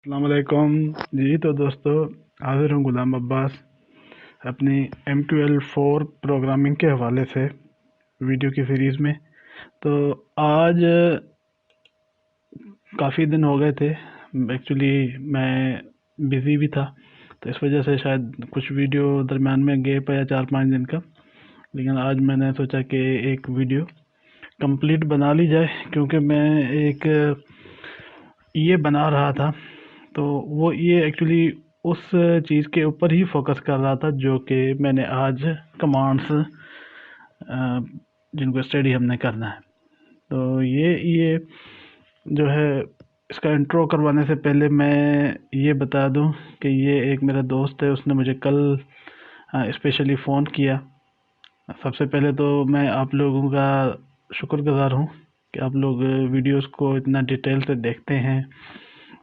अस्सलाम वालेकुम जी। तो दोस्तों, हाजिर हूँ गुलाम अब्बास अपनी MQL4 प्रोग्रामिंग के हवाले से वीडियो की सीरीज़ में। तो आज काफ़ी दिन हो गए थे, एक्चुअली मैं बिज़ी भी था, तो इस वजह से शायद कुछ वीडियो दरमियान में गैप आया 4-5 दिन का। लेकिन आज मैंने सोचा कि एक वीडियो कंप्लीट बना ली जाए, क्योंकि मैं एक ये बना रहा था। तो वो ये एक्चुअली उस चीज़ के ऊपर ही फोकस कर रहा था जो कि मैंने आज कमांड्स जिनको स्टडी हमने करना है। तो ये जो है, इसका इंट्रो करवाने से पहले मैं ये बता दूं कि ये एक मेरा दोस्त है, उसने मुझे कल स्पेशली फ़ोन किया। सबसे पहले तो मैं आप लोगों का शुक्रगुज़ार हूँ कि आप लोग वीडियोस को इतना डिटेल से देखते हैं,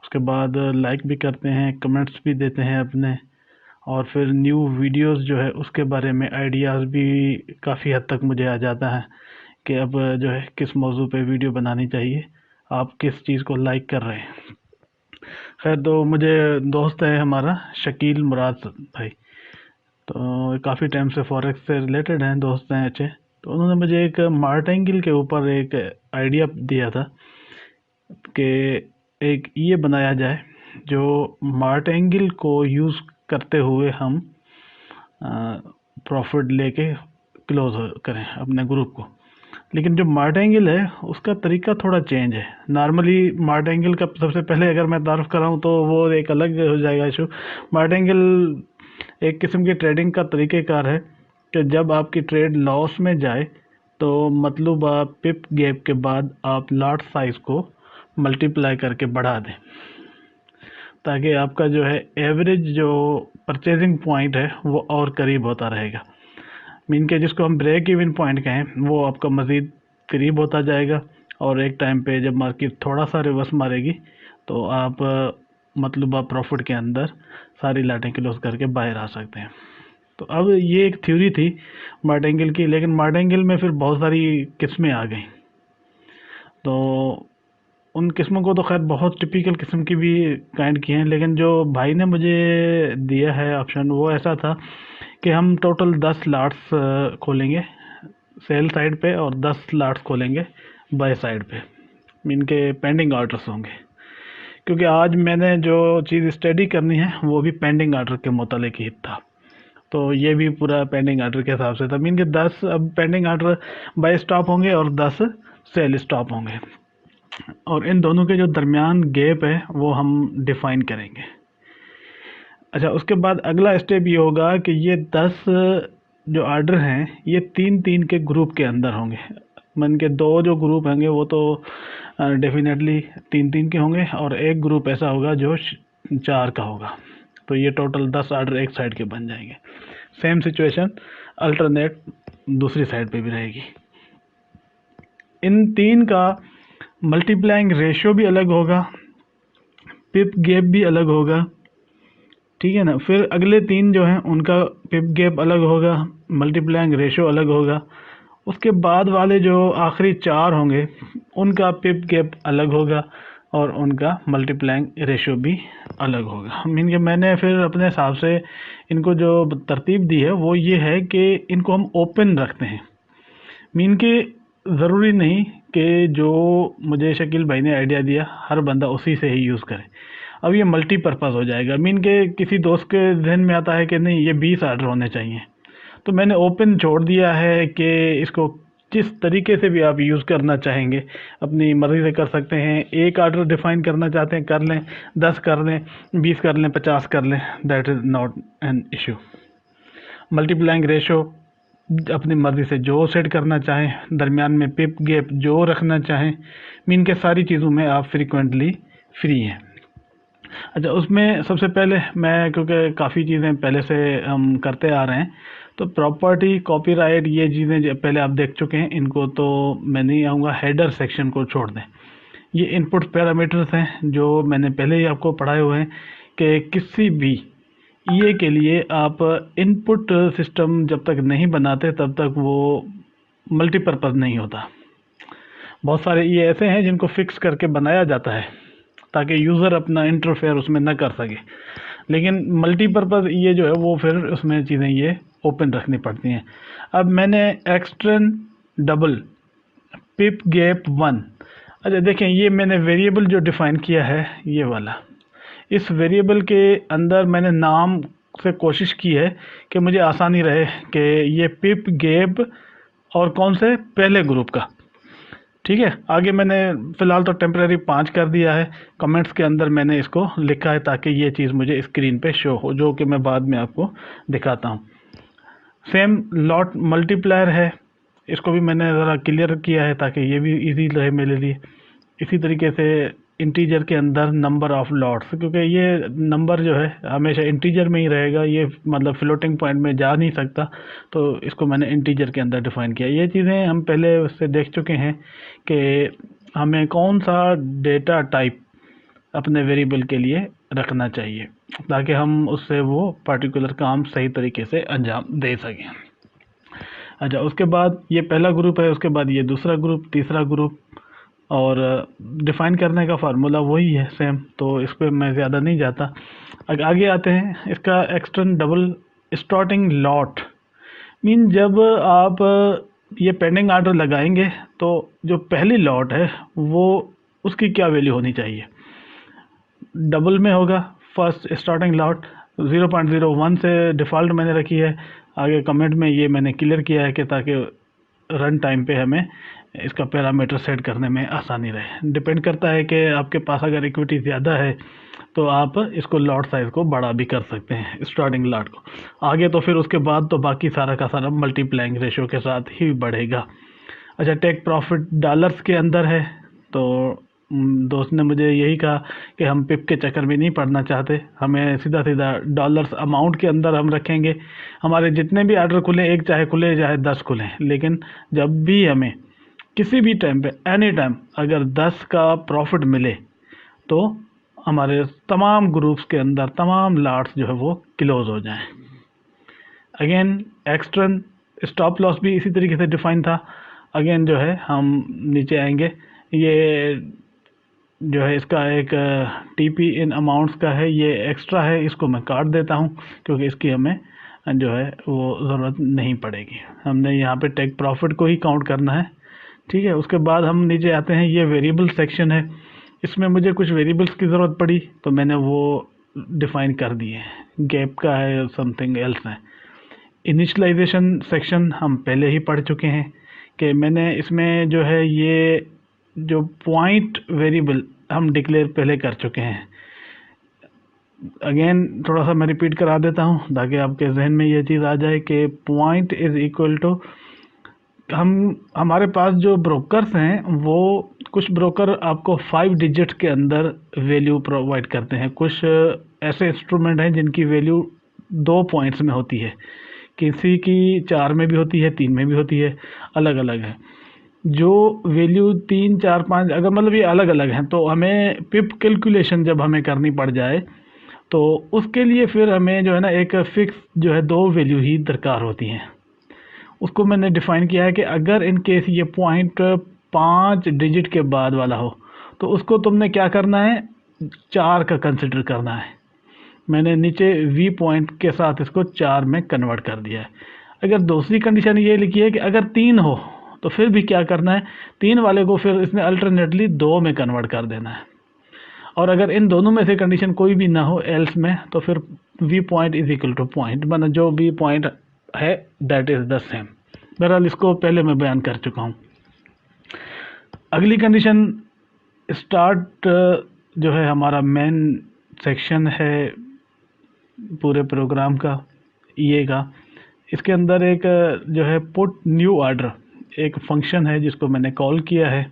उसके बाद लाइक भी करते हैं, कमेंट्स भी देते हैं अपने, और फिर न्यू वीडियोस जो है उसके बारे में आइडियाज़ भी काफ़ी हद तक मुझे आ जाता है कि अब जो है किस मौजू पे वीडियो बनानी चाहिए, आप किस चीज़ को लाइक कर रहे हैं। खैर, तो मुझे दोस्त है हमारा शकील मुराद भाई, तो काफ़ी टाइम से फॉरेक्स से रिलेटेड हैं, दोस्त हैं अच्छे। तो उन्होंने मुझे एक मार्टेंगिल के ऊपर एक आइडिया दिया था कि एक ये बनाया जाए जो मार्टेंगिल को यूज़ करते हुए हम प्रॉफिट लेके क्लोज करें अपने ग्रुप को। लेकिन जो मार्टेंगिल है उसका तरीका थोड़ा चेंज है। नॉर्मली मार्टेंगिल का सबसे पहले अगर मैं तारुफ कराऊँ तो वो एक अलग हो जाएगा इशू। मार्टेंगिल एक किस्म की ट्रेडिंग का तरीक़ेकार है कि जब आपकी ट्रेड लॉस में जाए तो मतलब आप पिप गैप के बाद आप लॉट साइज़ को मल्टीप्लाई करके बढ़ा दें, ताकि आपका जो है एवरेज जो परचेजिंग पॉइंट है वो और करीब होता रहेगा। मीन के जिसको हम ब्रेक इवन पॉइंट कहें वो आपका मज़ीद करीब होता जाएगा, और एक टाइम पे जब मार्केट थोड़ा सा रिवर्स मारेगी तो आप मतलब आप प्रॉफिट के अंदर सारी लाटें क्लोज करके बाहर आ सकते हैं। तो अब ये एक थ्योरी थी मार्टेंगिल की, लेकिन मार्टेंगिल में फिर बहुत सारी किस्में आ गई। तो उन किस्मों को तो खैर बहुत टिपिकल किस्म की भी काइंड की हैं, लेकिन जो भाई ने मुझे दिया है ऑप्शन वो ऐसा था कि हम टोटल 10 लाट्स खोलेंगे सेल साइड पे और 10 लाट्स खोलेंगे बाय साइड पे। मीन के पेंडिंग ऑर्डर्स होंगे, क्योंकि आज मैंने जो चीज़ स्टडी करनी है वो भी पेंडिंग ऑर्डर के मुतालिक ही था। तो ये भी पूरा पेंडिंग ऑर्डर के हिसाब से था। मीन के 10 अब पेंडिंग ऑर्डर बाय स्टॉप होंगे और 10 सेल स्टॉप होंगे, और इन दोनों के जो दरमियान गैप है वो हम डिफाइन करेंगे। अच्छा, उसके बाद अगला स्टेप ये होगा कि ये 10 जो ऑर्डर हैं ये 3-3 के ग्रुप के अंदर होंगे। मन के 2 जो ग्रुप होंगे वो तो डेफिनेटली 3-3 के होंगे, और एक ग्रुप ऐसा होगा जो 4 का होगा। तो ये टोटल 10 ऑर्डर एक साइड के बन जाएंगे। सेम सिचुएशन अल्टरनेट दूसरी साइड पे भी रहेगी। इन 3 का मल्टीप्लाइंग रेशियो भी अलग होगा, पिप गैप भी अलग होगा, ठीक है ना। फिर अगले 3 जो हैं उनका पिप गैप अलग होगा, मल्टीप्लाइंग रेशियो अलग होगा। उसके बाद वाले जो आखिरी 4 होंगे उनका पिप गैप अलग होगा और उनका मल्टीप्लाइंग रेशियो भी अलग होगा। मीन के मैंने फिर अपने हिसाब से इनको जो तरतीब दी है वो ये है कि इनको हम ओपन रखते हैं। मीन के ज़रूरी नहीं कि जो मुझे शकील भाई ने आइडिया दिया हर बंदा उसी से ही यूज़ करे। अब ये मल्टीपर्पज़ हो जाएगा। मीन के किसी दोस्त के जहन में आता है कि नहीं ये 20 ऑर्डर होने चाहिए, तो मैंने ओपन छोड़ दिया है कि इसको जिस तरीके से भी आप यूज़ करना चाहेंगे अपनी मर्ज़ी से कर सकते हैं। एक ऑर्डर डिफ़ाइन करना चाहते हैं कर लें, 10 कर लें, 20 कर लें, 50 कर लें, that is not an issue. Multiplying ratio अपनी मर्ज़ी से जो सेट करना चाहें, दरमियान में पिप गैप जो रखना चाहें, मीन के सारी चीज़ों में आप फ्रीक्वेंटली फ्री हैं। अच्छा, उसमें सबसे पहले मैं, क्योंकि काफ़ी चीज़ें पहले से हम करते आ रहे हैं, तो प्रॉपर्टी कॉपीराइट ये चीज़ें पहले आप देख चुके हैं, इनको तो मैं नहीं आऊँगा। हेडर सेक्शन को छोड़ दें, ये इनपुट पैरामीटर्स हैं जो मैंने पहले ही आपको पढ़ाए हुए हैं कि किसी भी ये के लिए आप इनपुट सिस्टम जब तक नहीं बनाते तब तक वो मल्टीपर्पज़ नहीं होता। बहुत सारे ये ऐसे हैं जिनको फिक्स करके बनाया जाता है ताकि यूज़र अपना इंटरफेयर उसमें ना कर सके। लेकिन मल्टीपर्पज़ ये जो है वो फिर उसमें चीज़ें ये ओपन रखनी पड़ती हैं। अब मैंने एक्सटर्न डबल पिप गैप 1, अच्छा देखें ये मैंने वेरिएबल जो डिफ़ाइन किया है ये वाला, इस वेरिएबल के अंदर मैंने नाम से कोशिश की है कि मुझे आसानी रहे कि ये पिप गैप और कौन से पहले ग्रुप का, ठीक है। आगे मैंने फ़िलहाल तो टेम्परेरी 5 कर दिया है, कमेंट्स के अंदर मैंने इसको लिखा है ताकि ये चीज़ मुझे स्क्रीन पे शो हो, जो कि मैं बाद में आपको दिखाता हूँ। सेम लॉट मल्टीप्लायर है, इसको भी मैंने ज़रा क्लियर किया है ताकि ये भी इजी रहे मेरे लिए। इसी तरीके से इंटीजर के अंदर नंबर ऑफ़ लॉट्स, क्योंकि ये नंबर जो है हमेशा इंटीजर में ही रहेगा, ये मतलब फ्लोटिंग पॉइंट में जा नहीं सकता, तो इसको मैंने इंटीजर के अंदर डिफ़ाइन किया। ये चीज़ें हम पहले उससे देख चुके हैं कि हमें कौन सा डेटा टाइप अपने वेरिएबल के लिए रखना चाहिए ताकि हम उससे वो पर्टिकुलर काम सही तरीके से अंजाम दे सकें। अच्छा, उसके बाद ये पहला ग्रुप है, उसके बाद ये दूसरा ग्रुप, तीसरा ग्रुप, और डिफ़ाइन करने का फार्मूला वही है सेम, तो इस पर मैं ज़्यादा नहीं जाता। आगे आते हैं, इसका extern double starting lot mean जब आप ये पेंडिंग आर्डर लगाएंगे तो जो पहली लॉट है वो उसकी क्या वैल्यू होनी चाहिए, डबल में होगा फर्स्ट स्टार्टिंग लॉट 0.01 से डिफ़ॉल्ट मैंने रखी है। आगे कमेंट में ये मैंने क्लियर किया है कि ताकि रन टाइम पे हमें इसका पैरामीटर सेट करने में आसानी रहे। डिपेंड करता है कि आपके पास अगर इक्विटी ज़्यादा है तो आप इसको लॉट साइज़ को बड़ा भी कर सकते हैं, स्टार्टिंग लॉट को। आगे तो फिर उसके बाद तो बाकी सारा का सारा मल्टीप्लाइंग रेशो के साथ ही बढ़ेगा। अच्छा, टेक प्रॉफिट डॉलर्स के अंदर है, तो दोस्त ने मुझे यही कहा कि हम पिप के चक्कर में नहीं पड़ना चाहते, हमें सीधा सीधा डॉलर्स अमाउंट के अंदर हम रखेंगे। हमारे जितने भी ऑर्डर खुले, एक चाहे खुले चाहे 10 खुले, लेकिन जब भी हमें किसी भी टाइम पे एनी टाइम अगर 10 का प्रॉफिट मिले तो हमारे तमाम ग्रुप्स के अंदर तमाम लॉट्स जो है वो क्लोज हो जाएं। अगेन एक्सटर्न स्टॉप लॉस भी इसी तरीके से डिफाइन था। अगेन जो है हम नीचे आएंगे, ये जो है इसका एक टीपी इन अमाउंट्स का है, ये एक्स्ट्रा है, इसको मैं काट देता हूँ क्योंकि इसकी हमें जो है वो ज़रूरत नहीं पड़ेगी। हमने यहाँ पे टेक प्रॉफिट को ही काउंट करना है, ठीक है। उसके बाद हम नीचे आते हैं, ये वेरिएबल सेक्शन है, इसमें मुझे कुछ वेरिएबल्स की ज़रूरत पड़ी तो मैंने वो डिफ़ाइन कर दिए, गैप का है, समथिंग एल्स है। इनिशियलाइजेशन सेक्शन हम पहले ही पढ़ चुके हैं कि मैंने इसमें जो है ये जो पॉइंट वेरिएबल हम डिक्लेयर पहले कर चुके हैं। अगेन थोड़ा सा मैं रिपीट करा देता हूँ ताकि आपके जहन में ये चीज़ आ जाए कि पॉइंट इज़ इक्वल टू, हमारे पास जो ब्रोकर्स हैं वो कुछ ब्रोकर आपको 5 डिजिट के अंदर वैल्यू प्रोवाइड करते हैं, कुछ ऐसे इंस्ट्रूमेंट हैं जिनकी वैल्यू 2 पॉइंट्स में होती है, किसी की 4 में भी होती है, 3 में भी होती है, अलग अलग है। जो वैल्यू 3, 4, 5 अगर मतलब ये अलग अलग हैं तो हमें पिप कैलकुलेशन जब हमें करनी पड़ जाए तो उसके लिए फिर हमें जो है ना एक फ़िक्स जो है 2 वैल्यू ही दरकार होती हैं। उसको मैंने डिफ़ाइन किया है कि अगर इन केस ये पॉइंट 5 डिजिट के बाद वाला हो तो उसको तुमने क्या करना है, 4 का कंसिडर करना है। मैंने नीचे वी पॉइंट के साथ इसको 4 में कन्वर्ट कर दिया है। अगर दूसरी कंडीशन ये लिखी है कि अगर 3 हो तो फिर भी क्या करना है, 3 वाले को फिर इसने अल्टरनेटली 2 में कन्वर्ट कर देना है। और अगर इन दोनों में से कंडीशन कोई भी ना हो एल्स में तो फिर V point is equal to point, मतलब जो भी पॉइंट है दैट इज़ द सेम। बहरहाल इसको पहले मैं बयान कर चुका हूँ। अगली कंडीशन स्टार्ट जो है हमारा मेन सेक्शन है पूरे प्रोग्राम का, ये का, इसके अंदर एक जो है पुट न्यू ऑर्डर एक फंक्शन है जिसको मैंने कॉल किया है।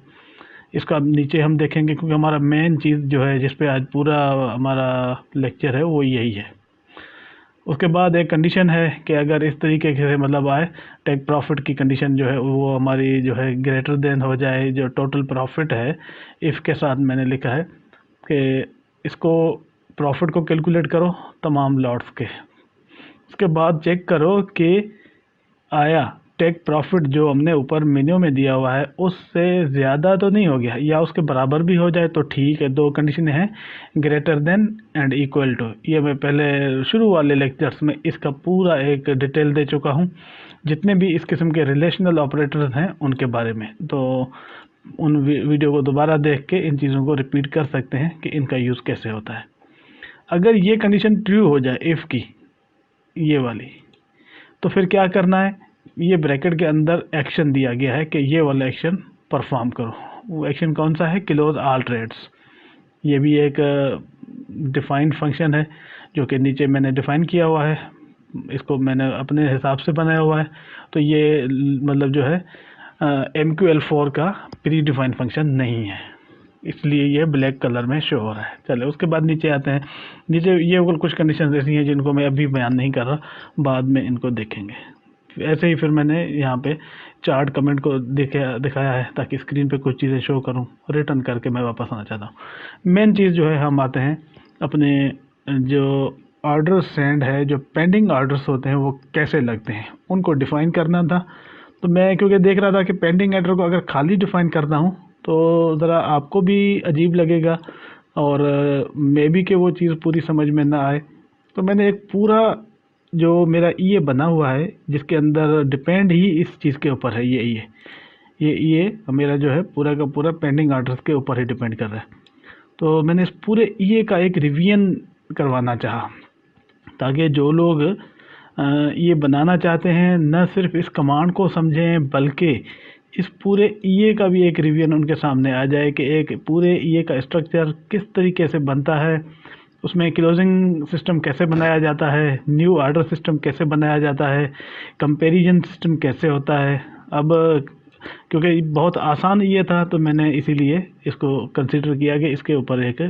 इसका नीचे हम देखेंगे क्योंकि हमारा मेन चीज़ जो है जिस पे आज पूरा हमारा लेक्चर है वो यही है। उसके बाद एक कंडीशन है कि अगर इस तरीके से मतलब आए, टेक प्रॉफिट की कंडीशन जो है वो हमारी जो है ग्रेटर देन हो जाए जो टोटल प्रॉफिट है, इफ़ के साथ मैंने लिखा है कि इसको प्रॉफिट को कैलकुलेट करो तमाम लॉट्स के। उसके बाद चेक करो कि आया टेक प्रॉफिट जो हमने ऊपर मेन्यू में दिया हुआ है उससे ज़्यादा तो नहीं हो गया, या उसके बराबर भी हो जाए तो ठीक है। दो कंडीशन हैं, greater than and equal to. ये मैं पहले शुरू वाले लेक्चर्स में इसका पूरा एक डिटेल दे चुका हूँ, जितने भी इस किस्म के रिलेशनल ऑपरेटर्स हैं उनके बारे में। तो उन वीडियो को दोबारा देख के इन चीज़ों को रिपीट कर सकते हैं कि इनका यूज़ कैसे होता है। अगर ये कंडीशन ट्रू हो जाए इफ़ की, ये वाली, तो फिर क्या करना है, ये ब्रैकेट के अंदर एक्शन दिया गया है कि ये वाला एक्शन परफॉर्म करो। वो एक्शन कौन सा है, क्लोज ऑल थ्रेड्स। ये भी एक डिफाइंड फंक्शन है जो कि नीचे मैंने डिफाइन किया हुआ है, इसको मैंने अपने हिसाब से बनाया हुआ है। तो ये मतलब जो है MQL4 का प्री डिफाइंड फंक्शन नहीं है, इसलिए ये ब्लैक कलर में शो हो रहा है। चले उसके बाद नीचे आते हैं। नीचे ये कुछ कंडीशन ऐसी हैं जिनको मैं अभी बयान नहीं कर रहा, बाद में इनको देखेंगे। ऐसे ही फिर मैंने यहाँ पे चार्ट कमेंट को दिखाया है ताकि स्क्रीन पे कुछ चीज़ें शो करूँ, रिटर्न करके मैं वापस आना चाहता हूँ। मेन चीज़ जो है, हम आते हैं अपने जो ऑर्डर सेंड है, जो पेंडिंग ऑर्डर्स होते हैं वो कैसे लगते हैं उनको डिफ़ाइन करना था। तो मैं क्योंकि देख रहा था कि पेंडिंग ऑर्डर को अगर खाली डिफ़ाइन करता हूँ तो ज़रा आपको भी अजीब लगेगा और मे बी कि वो चीज़ पूरी समझ में ना आए। तो मैंने एक पूरा जो मेरा ये बना हुआ है जिसके अंदर डिपेंड ही इस चीज़ के ऊपर है, ये मेरा जो है पूरा का पूरा पेंडिंग ऑर्डर्स के ऊपर ही डिपेंड कर रहा है। तो मैंने इस पूरे ये का एक रिवीजन करवाना चाहा ताकि जो लोग ये बनाना चाहते हैं न सिर्फ इस कमांड को समझें बल्कि इस पूरे ईए का भी एक रिवीजन उनके सामने आ जाए कि एक पूरे ईए का स्ट्रक्चर किस तरीके से बनता है, उसमें क्लोजिंग सिस्टम कैसे बनाया जाता है, न्यू ऑर्डर सिस्टम कैसे बनाया जाता है, कंपैरिजन सिस्टम कैसे होता है। अब क्योंकि बहुत आसान ये था तो मैंने इसीलिए इसको कंसिडर किया कि इसके ऊपर एक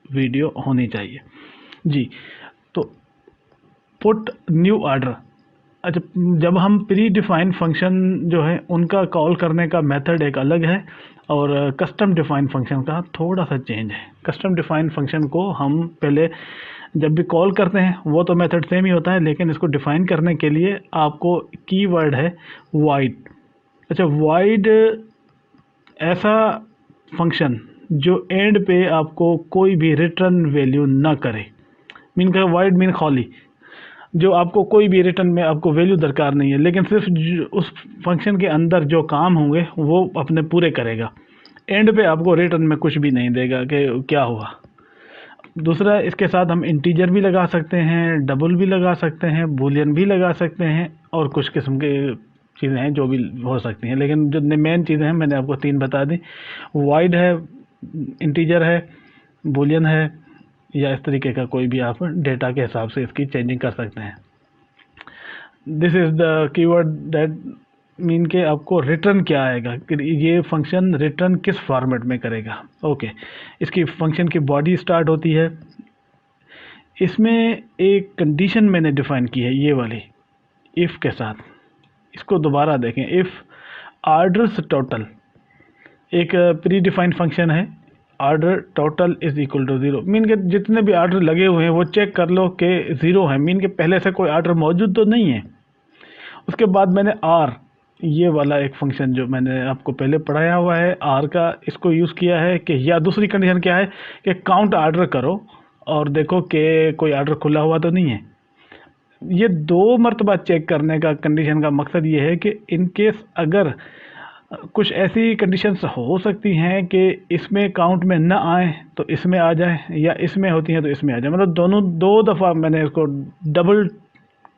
वीडियो होनी चाहिए जी। तो पुट न्यू ऑर्डर, अच्छा, जब हम प्री डिफाइंड फंक्शन जो है उनका कॉल करने का मेथड एक अलग है और कस्टम डिफाइंड फंक्शन का थोड़ा सा चेंज है। कस्टम डिफाइंड फंक्शन को हम पहले जब भी कॉल करते हैं वो तो मेथड सेम ही होता है, लेकिन इसको डिफाइन करने के लिए आपको कीवर्ड है वाइड। अच्छा, वाइड ऐसा फंक्शन जो एंड पे आपको कोई भी रिटर्न वैल्यू ना करे, मीन का वाइड मीन खाली, जो आपको कोई भी रिटर्न में आपको वैल्यू दरकार नहीं है, लेकिन सिर्फ उस फंक्शन के अंदर जो काम होंगे वो अपने पूरे करेगा, एंड पे आपको रिटर्न में कुछ भी नहीं देगा कि क्या हुआ। दूसरा, इसके साथ हम इंटीजर भी लगा सकते हैं, डबल भी लगा सकते हैं, बूलियन भी लगा सकते हैं और कुछ किस्म के चीज़ें हैं जो भी हो सकती हैं, लेकिन जो मेन चीज़ें हैं मैंने आपको 3 बता दी। वाइड है, इंटीजर है, बूलियन है, या इस तरीके का कोई भी आप डेटा के हिसाब से इसकी चेंजिंग कर सकते हैं। This is the keyword that mean के आपको रिटर्न क्या आएगा, कि ये फंक्शन रिटर्न किस फॉर्मेट में करेगा। ओके, इसकी फंक्शन की बॉडी स्टार्ट होती है, इसमें एक कंडीशन मैंने डिफाइन की है ये वाली इफ़ के साथ। इसको दोबारा देखें, इफ़ ऑर्डर्स टोटल, एक प्री डिफाइंड फंक्शन है, order total is equal to 0, mean के जितने भी ऑर्डर लगे हुए हैं वो चेक कर लो कि 0 है, मीन के पहले से कोई ऑर्डर मौजूद तो नहीं है। उसके बाद मैंने आर, ये वाला एक फंक्शन जो मैंने आपको पहले पढ़ाया हुआ है आर का, इसको यूज़ किया है कि, या दूसरी कंडीशन क्या है कि काउंट ऑर्डर करो और देखो कि कोई ऑर्डर खुला हुआ तो नहीं है। ये 2 मरतबा चेक करने का कंडीशन का मकसद ये है कि इन केस अगर कुछ ऐसी कंडीशंस हो सकती हैं कि इसमें काउंट में ना आए तो इसमें आ जाए, या इसमें होती हैं तो इसमें आ जाए, मतलब दोनों 2 दफ़ा मैंने इसको डबल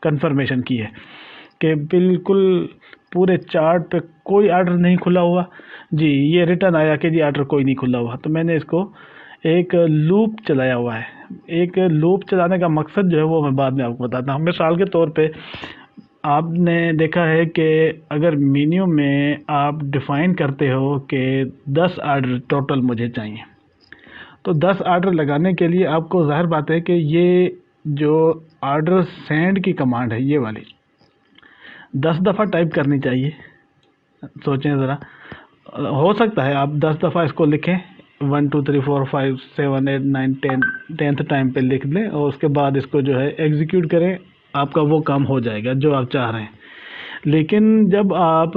कंफर्मेशन की है कि बिल्कुल पूरे चार्ट पे कोई ऑर्डर नहीं खुला हुआ जी। ये रिटर्न आया कि जी ऑर्डर कोई नहीं खुला हुआ, तो मैंने इसको एक लूप चलाया हुआ है। एक लूप चलाने का मकसद जो है वो मैं बाद में आपको बताता हूँ। मिसाल के तौर पे आपने देखा है कि अगर मेन्यू में आप डिफ़ाइन करते हो कि 10 ऑर्डर टोटल मुझे चाहिए, तो 10 ऑर्डर लगाने के लिए आपको ज़ाहिर बात है कि ये जो ऑर्डर सेंड की कमांड है ये वाली 10 दफ़ा टाइप करनी चाहिए। सोचें ज़रा, हो सकता है आप 10 दफ़ा इसको लिखें, 1 2 3 4 5 7 8 9 10 10th टाइम पे लिख लें और उसके बाद इसको जो है एग्जीक्यूट करें, आपका वो काम हो जाएगा जो आप चाह रहे हैं। लेकिन जब आप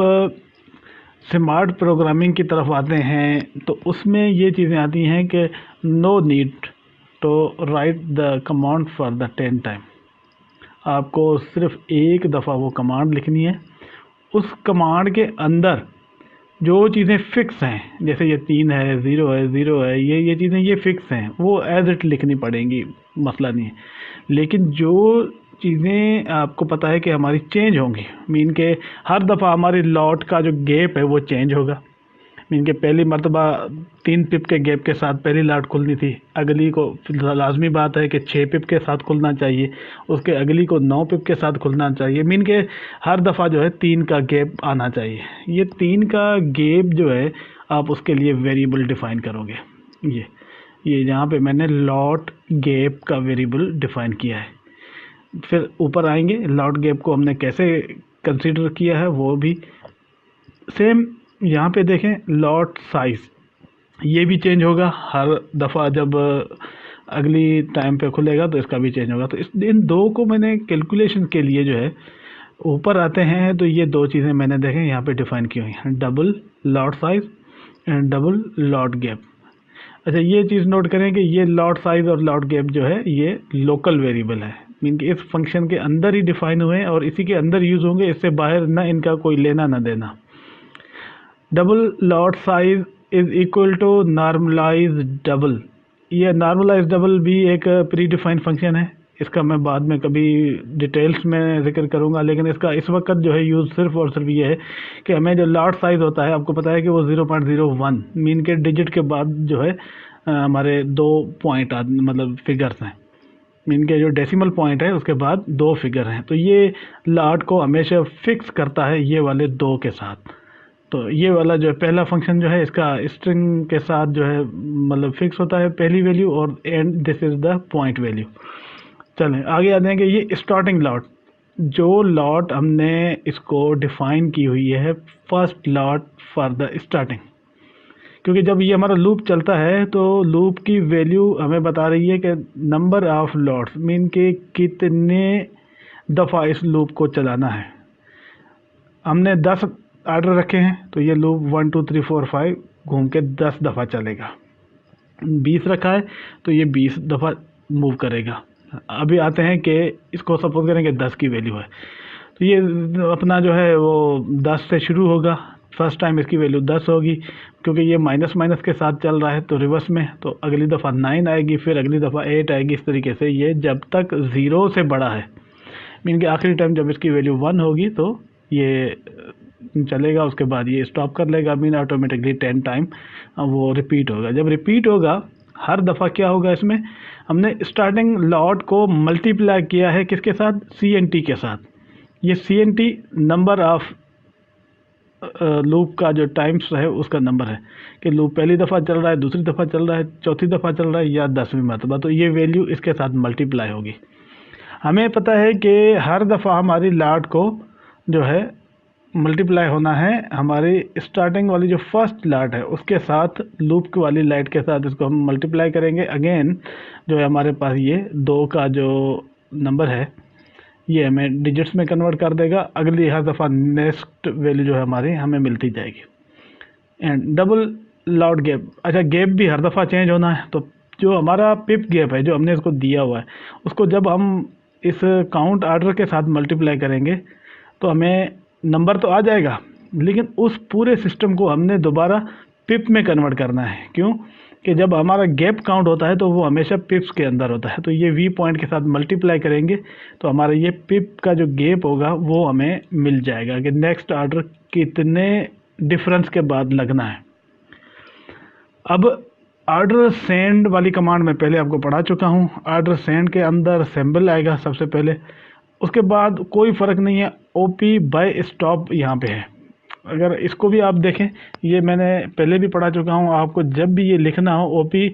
स्मार्ट प्रोग्रामिंग की तरफ आते हैं तो उसमें ये चीज़ें आती हैं कि no need to write the command for the 10 time. आपको सिर्फ एक दफ़ा वो कमांड लिखनी है। उस कमांड के अंदर जो चीज़ें फ़िक्स हैं, जैसे ये 3 है, 0 है, 0 है, ये चीज़ें ये फ़िक्स हैं, वो एज़ इट लिखनी पड़ेंगी, मसला नहीं है। लेकिन जो चीज़ें आपको पता है कि हमारी चेंज होंगी, मीन के हर दफ़ा हमारी लॉट का जो गैप है वो चेंज होगा। मीन के पहली मरतबा 3 पिप के गैप के साथ पहली लॉट खुलनी थी, अगली को लाजमी बात है कि 6 पिप के साथ खुलना चाहिए, उसके अगली को 9 पिप के साथ खुलना चाहिए। मीन के हर दफ़ा जो है 3 का गैप आना चाहिए। ये 3 का गैप जो है आप उसके लिए वेरिएबल डिफ़ाइन करोगे। ये यहाँ पे मैंने लॉट गैप का वेरिएबल डिफ़ाइन किया है। फिर ऊपर आएंगे, लॉट गैप को हमने कैसे कंसीडर किया है वो भी सेम। यहाँ पे देखें, लॉट साइज़ ये भी चेंज होगा हर दफ़ा जब अगली टाइम पे खुलेगा तो इसका भी चेंज होगा। तो इन दो को मैंने कैलकुलेशन के लिए जो है ऊपर आते हैं तो ये दो चीज़ें मैंने देखें यहाँ पे डिफ़ाइन की हुई हैं, double lot size and double lot gap. अच्छा, ये चीज़ नोट करें कि ये लॉट साइज़ और लॉट गैप जो है ये लोकल वेरिएबल है, मीन कि इस फंक्शन के अंदर ही डिफ़ाइन हुए हैं और इसी के अंदर यूज़ होंगे, इससे बाहर ना इनका कोई लेना ना देना। Double lot size is equal to normalise double. ये नॉर्मलाइज डबल भी एक प्री डिफाइंड फंक्शन है, इसका मैं बाद में कभी डिटेल्स में जिक्र करूंगा, लेकिन इसका इस वक्त जो है यूज़ सिर्फ और सिर्फ ये है कि हमें जो लॉट साइज होता है, आपको पता है कि वो 0.01 मीन के डिजिट के बाद जो है हमारे 2 पॉइंट मतलब फिगर्स हैं, मीन के जो डेसिमल पॉइंट है उसके बाद 2 फिगर हैं, तो ये लॉट को हमेशा फिक्स करता है ये वाले 2 के साथ। तो ये वाला जो है पहला फंक्शन जो है इसका स्ट्रिंग के साथ जो है मतलब फिक्स होता है पहली वैल्यू, और and this is the point value. चलें आगे आ जाएंगे। ये स्टार्टिंग लॉट, जो लॉट हमने इसको डिफ़ाइन की हुई है first lot for the starting, क्योंकि जब ये हमारा लूप चलता है तो लूप की वैल्यू हमें बता रही है कि नंबर ऑफ लॉट्स, मीन के कितने दफ़ा इस लूप को चलाना है। हमने 10 आर्डर रखे हैं तो ये लूप 1 2 3 4 5 घूम के 10 दफ़ा चलेगा। 20 रखा है तो ये 20 दफ़ा मूव करेगा। अभी आते हैं कि इसको सपोज करें कि 10 की वैल्यू है, तो ये अपना जो है वो 10 से शुरू होगा। फर्स्ट टाइम इसकी वैल्यू 10 होगी, क्योंकि ये माइनस माइनस के साथ चल रहा है तो रिवर्स में, तो अगली दफ़ा 9 आएगी, फिर अगली दफ़ा 8 आएगी। इस तरीके से ये जब तक 0 से बड़ा है, मीन कि आखिरी टाइम जब इसकी वैल्यू 1 होगी तो ये चलेगा, उसके बाद ये स्टॉप कर लेगा, मीन ऑटोमेटिकली 10 टाइम वो रिपीट होगा। जब रिपीट होगा हर दफ़ा क्या होगा, इसमें हमने स्टार्टिंग लॉट को मल्टीप्लाई किया है किसके साथ, CNT के साथ। ये CNT नंबर ऑफ लूप का जो टाइम्स है उसका नंबर है कि लूप पहली दफ़ा चल रहा है, दूसरी दफ़ा चल रहा है, चौथी दफ़ा चल रहा है या 10वीं मरतबा, तो ये वैल्यू इसके साथ मल्टीप्लाई होगी। हमें पता है कि हर दफ़ा हमारी लॉट को जो है मल्टीप्लाई होना है हमारी स्टार्टिंग वाली जो फर्स्ट लॉट है उसके साथ, लूप वाली लाइट के साथ इसको हम मल्टीप्लाई करेंगे। अगेन जो है हमारे पास ये 2 का जो नंबर है ये हमें डिजिट्स में कन्वर्ट कर देगा। अगली हर दफ़ा नेक्स्ट वैल्यू जो है हमारी हमें मिलती जाएगी। एंड डबल लॉट गैप, अच्छा गैप भी हर दफ़ा चेंज होना है, तो जो हमारा पिप गैप है जो हमने इसको दिया हुआ है उसको जब हम इस काउंट आर्डर के साथ मल्टीप्लाई करेंगे तो हमें नंबर तो आ जाएगा, लेकिन उस पूरे सिस्टम को हमने दोबारा पिप में कन्वर्ट करना है। क्यों कि जब हमारा गैप काउंट होता है तो वो हमेशा पिप्स के अंदर होता है, तो ये V पॉइंट के साथ मल्टीप्लाई करेंगे तो हमारा ये पिप का जो गैप होगा वो हमें मिल जाएगा कि नेक्स्ट आर्डर कितने डिफरेंस के बाद लगना है। अब आर्डर सेंड वाली कमांड मैं पहले आपको पढ़ा चुका हूँ। आर्डर सेंड के अंदर सिंबल आएगा सबसे पहले, उसके बाद कोई फ़र्क नहीं है, OP बाय स्टॉप यहाँ पे है। अगर इसको भी आप देखें, ये मैंने पहले भी पढ़ा चुका हूँ, आपको जब भी ये लिखना हो OP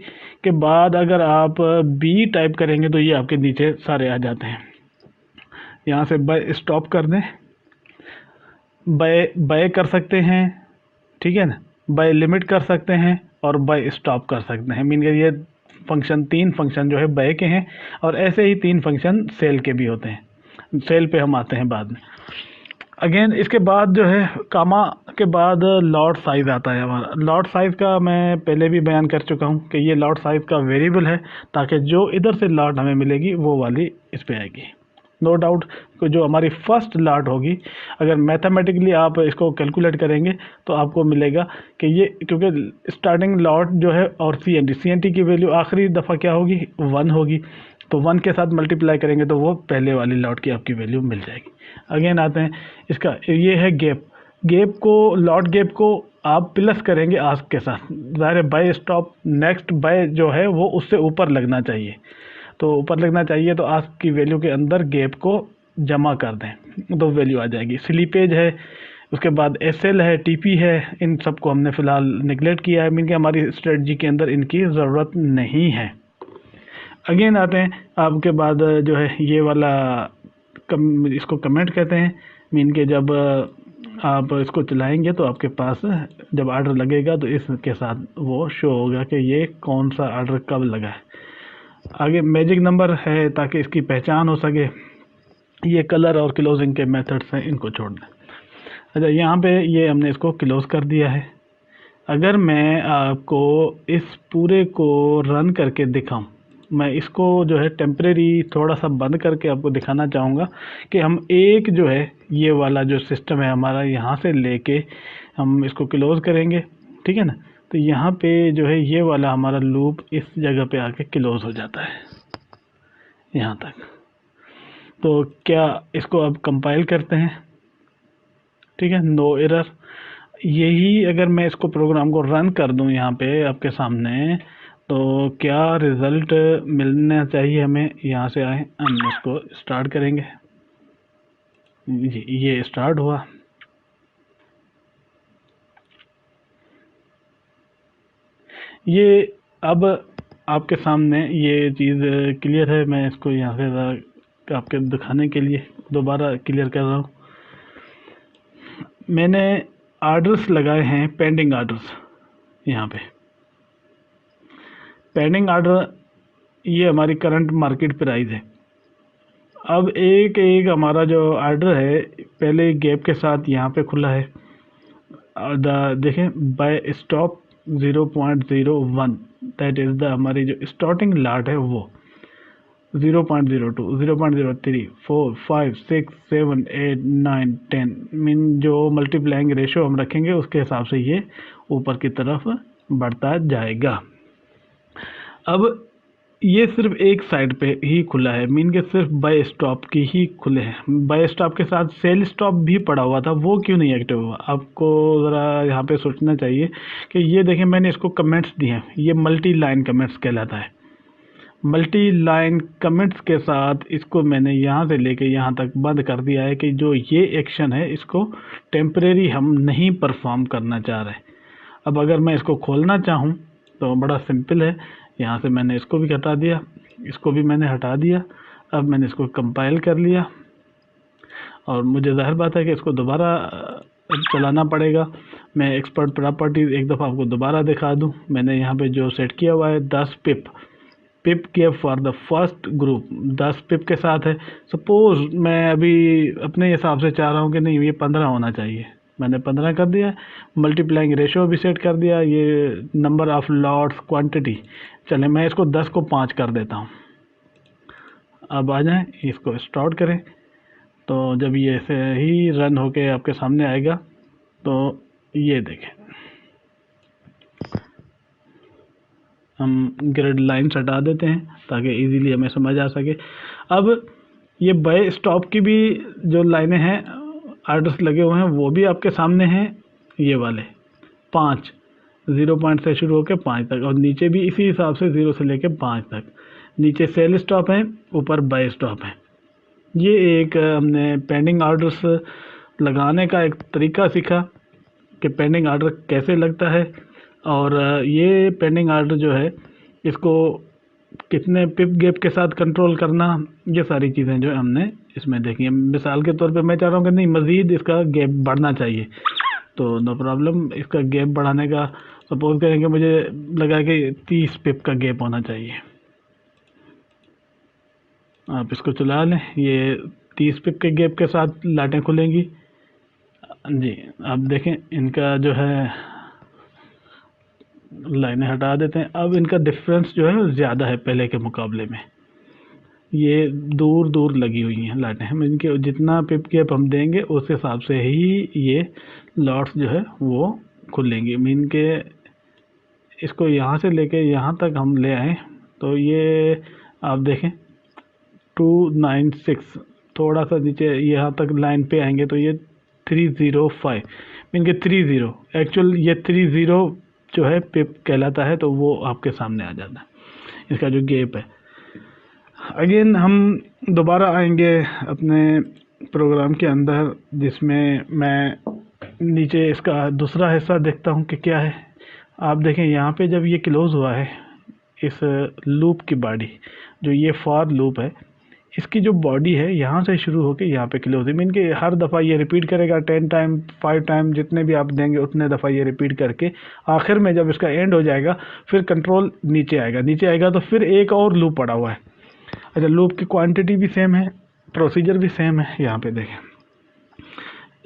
के बाद अगर आप B टाइप करेंगे तो ये आपके नीचे सारे आ जाते हैं। यहाँ से बाय स्टॉप कर दें, बाय कर सकते हैं, ठीक है ना, बाय लिमिट कर सकते हैं और बाय स्टॉप कर सकते हैं। मीन ये फंक्शन 3 फंक्शन जो है बाय के हैं, और ऐसे ही 3 फंक्शन सेल के भी होते हैं। सेल पे हम आते हैं बाद में। अगेन इसके बाद जो है कामा के बाद लॉट साइज़ आता है हमारा। लॉट साइज़ का मैं पहले भी बयान कर चुका हूँ कि ये लॉट साइज़ का वेरिएबल है, ताकि जो इधर से लॉट हमें मिलेगी वो वाली इस पे आएगी। नो डाउट कि जो हमारी फर्स्ट लॉट होगी, अगर मैथमेटिकली आप इसको कैलकुलेट करेंगे तो आपको मिलेगा कि ये, क्योंकि स्टार्टिंग लॉट जो है और सी एन टी की वैल्यू आखिरी दफ़ा क्या होगी, 1 होगी, तो 1 के साथ मल्टीप्लाई करेंगे तो वो पहले वाली लॉट की आपकी वैल्यू मिल जाएगी। अगेन आते हैं इसका, ये है गैप। गैप को, लॉट गैप को आप प्लस करेंगे आस्क के साथ, ज़ाहिर है बाय स्टॉप नेक्स्ट बाय जो है वो उससे ऊपर लगना चाहिए, तो ऊपर लगना चाहिए तो आस्क की वैल्यू के अंदर गैप को जमा कर दें तो वैल्यू आ जाएगी। स्लीपेज है, उसके बाद एस एल है, टी पी है, इन सबको हमने फ़िलहाल निगलेक्ट किया है, मीन कि हमारी स्ट्रेटजी के अंदर इनकी ज़रूरत नहीं है। अगेन आते हैं आपके बाद जो है ये वाला इसको कमेंट कहते हैं, मीन के जब आप इसको चलाएंगे तो आपके पास जब आर्डर लगेगा तो इसके साथ वो शो होगा कि ये कौन सा आर्डर कब लगा है। आगे मैजिक नंबर है ताकि इसकी पहचान हो सके। ये कलर और क्लोजिंग के मेथड्स हैं, इनको छोड़ दें। अच्छा, यहाँ पे ये हमने इसको क्लोज कर दिया है। अगर मैं आपको इस पूरे को रन करके दिखाऊं, मैं इसको जो है टेम्परेरी थोड़ा सा बंद करके आपको दिखाना चाहूँगा कि हम एक जो है ये वाला जो सिस्टम है हमारा, यहाँ से लेके हम इसको क्लोज़ करेंगे, ठीक है ना, तो यहाँ पे जो है ये वाला हमारा लूप इस जगह पे आके क्लोज़ हो जाता है यहाँ तक। तो क्या इसको अब कंपाइल करते हैं, ठीक है, नो एरर। यही अगर मैं इसको प्रोग्राम को रन कर दूं यहाँ पे आपके सामने, तो क्या रिज़ल्ट मिलना चाहिए हमें। यहाँ से आए, हम इसको स्टार्ट करेंगे जी, ये स्टार्ट हुआ। ये अब आपके सामने ये चीज़ क्लियर है। मैं इसको यहाँ से आपके दिखाने के लिए दोबारा क्लियर कर रहा हूँ। मैंने आर्डर्स लगाए हैं, पेंडिंग आर्डर्स। यहाँ पे पेंडिंग आर्डर, ये हमारी करंट मार्केट प्राइस है। अब एक एक हमारा जो आर्डर है पहले गैप के साथ यहाँ पे खुला है, देखें buy stop 0.01, that is the हमारी जो स्टार्टिंग लाट है वो 0.02, 0.03, 4, 5, 6, 7, 8, 9, 10, मीन जो मल्टीप्लाइंग रेशो हम रखेंगे उसके हिसाब से ये ऊपर की तरफ बढ़ता जाएगा। अब ये सिर्फ एक साइड पे ही खुला है, मीन के सिर्फ बाय स्टॉप की ही खुले हैं। बाय स्टॉप के साथ सेल स्टॉप भी पड़ा हुआ था, वो क्यों नहीं एक्टिव हुआ, आपको ज़रा यहाँ पे सोचना चाहिए कि ये देखें मैंने इसको कमेंट्स दिए हैं, ये मल्टी लाइन कमेंट्स कहलाता है। मल्टी लाइन कमेंट्स के साथ इसको मैंने यहाँ से लेके यहाँ तक बंद कर दिया है कि जो ये एक्शन है इसको टेम्परेरी हम नहीं परफॉर्म करना चाह रहे। अब अगर मैं इसको खोलना चाहूँ तो बड़ा सिंपल है, यहाँ से मैंने इसको भी हटा दिया, इसको भी मैंने हटा दिया। अब मैंने इसको कंपाइल कर लिया और मुझे ज़ाहिर बात है कि इसको दोबारा चलाना पड़ेगा। मैं एक्सपर्ट प्रॉपर्टीज़ एक दफ़ा आपको दोबारा दिखा दूँ। मैंने यहाँ पे जो सेट किया हुआ है 10 pip gap for the first group 10 pip के साथ है। सपोज़ मैं अभी अपने हिसाब से चाह रहा हूँ कि नहीं ये 15 होना चाहिए, मैंने 15 कर दिया। मल्टीप्लाइंग रेशो भी सेट कर दिया, ये नंबर ऑफ़ लॉट्स क्वांटिटी, चले मैं इसको 10 को 5 कर देता हूँ। अब आ जाएं, इसको स्टार्ट करें, तो जब ये ऐसे ही रन होके आपके सामने आएगा तो ये देखें, हम ग्रिड लाइन्स हटा देते हैं ताकि इजीली हमें समझ आ सके। अब ये बाय स्टॉप की भी जो लाइनें हैं, आर्डर्स लगे हुए हैं, वो भी आपके सामने हैं। ये वाले 5, 0 पॉइंट से शुरू होकर 5 तक, और नीचे भी इसी हिसाब से 0 से लेकर 5 तक। नीचे सेल स्टॉप है, ऊपर बाय स्टॉप है। ये एक हमने पेंडिंग आर्डर्स लगाने का एक तरीका सीखा कि पेंडिंग आर्डर कैसे लगता है, और ये पेंडिंग आर्डर जो है इसको कितने पिप गैप के साथ कंट्रोल करना, ये सारी चीज़ें जो है हमने इसमें देखी हैं। मिसाल के तौर पे मैं चाह रहा हूँ कि नहीं मज़ीद इसका गैप बढ़ना चाहिए, तो नो प्रॉब्लम, इसका गैप बढ़ाने का सपोज करेंगे मुझे लगा कि 30 पिप का गैप होना चाहिए। आप इसको चला लें, ये 30 पिप के गैप के साथ लाटें खुलेंगी। जी, अब देखें इनका जो है लाइनें हटा देते हैं। अब इनका डिफरेंस जो है ज़्यादा है पहले के मुकाबले में। ये दूर दूर लगी हुई हैं लाइटें। हम इनके जितना पिप गैप हम देंगे उस हिसाब से ही ये लॉट्स जो है वो खुलेंगी। मीन के इसको यहाँ से लेके यहाँ तक हम ले आए तो ये आप देखें 296, थोड़ा सा नीचे यहाँ तक लाइन पे आएंगे तो ये 305, मीन के 30 एक्चुअल ये 30 जो है पिप कहलाता है, तो वो आपके सामने आ जाता है इसका जो गैप है। अगेन हम दोबारा आएंगे अपने प्रोग्राम के अंदर, जिसमें मैं नीचे इसका दूसरा हिस्सा देखता हूँ कि क्या है। आप देखें यहाँ पे जब ये क्लोज़ हुआ है इस लूप की बॉडी, जो ये फॉर लूप है, इसकी जो बॉडी है यहाँ से शुरू होकर यहाँ पे क्लोज है। मीन कि हर दफ़ा ये रिपीट करेगा 10 टाइम 5 टाइम, जितने भी आप देंगे उतने दफ़ा ये रिपीट करके आखिर में जब इसका एंड हो जाएगा फिर कंट्रोल नीचे आएगा। नीचे आएगा तो फिर एक और लूप पड़ा हुआ है। अच्छा, लूप की क्वांटिटी भी सेम है, प्रोसीजर भी सेम है। यहाँ पे देखें,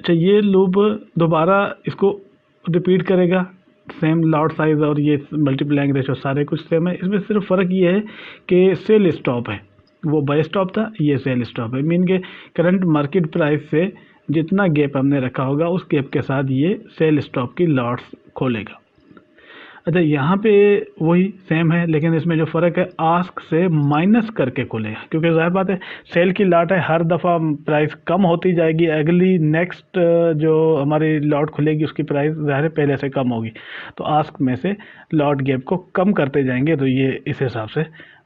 अच्छा ये लूप दोबारा इसको रिपीट करेगा, सेम लॉट साइज और ये मल्टीप्लाइंग रेशो सारे कुछ सेम है। इसमें सिर्फ फ़र्क ये है कि सेल स्टॉप है, वो बाय स्टॉप था, ये सेल स्टॉप है। मीन के करंट मार्केट प्राइस से जितना गैप हमने रखा होगा उस गैप के साथ ये सेल स्टॉप की लॉट्स खोलेगा। अच्छा, यहाँ पे वही सेम है, लेकिन इसमें जो फ़र्क है आस्क से माइनस करके खुलेगा, क्योंकि ज़ाहिर बात है सेल की लॉट है, हर दफ़ा प्राइस कम होती जाएगी, अगली नेक्स्ट जो हमारी लॉट खुलेगी उसकी प्राइस ज़ाहिर है पहले से कम होगी, तो आस्क में से लॉट गैप को कम करते जाएंगे, तो ये इस हिसाब से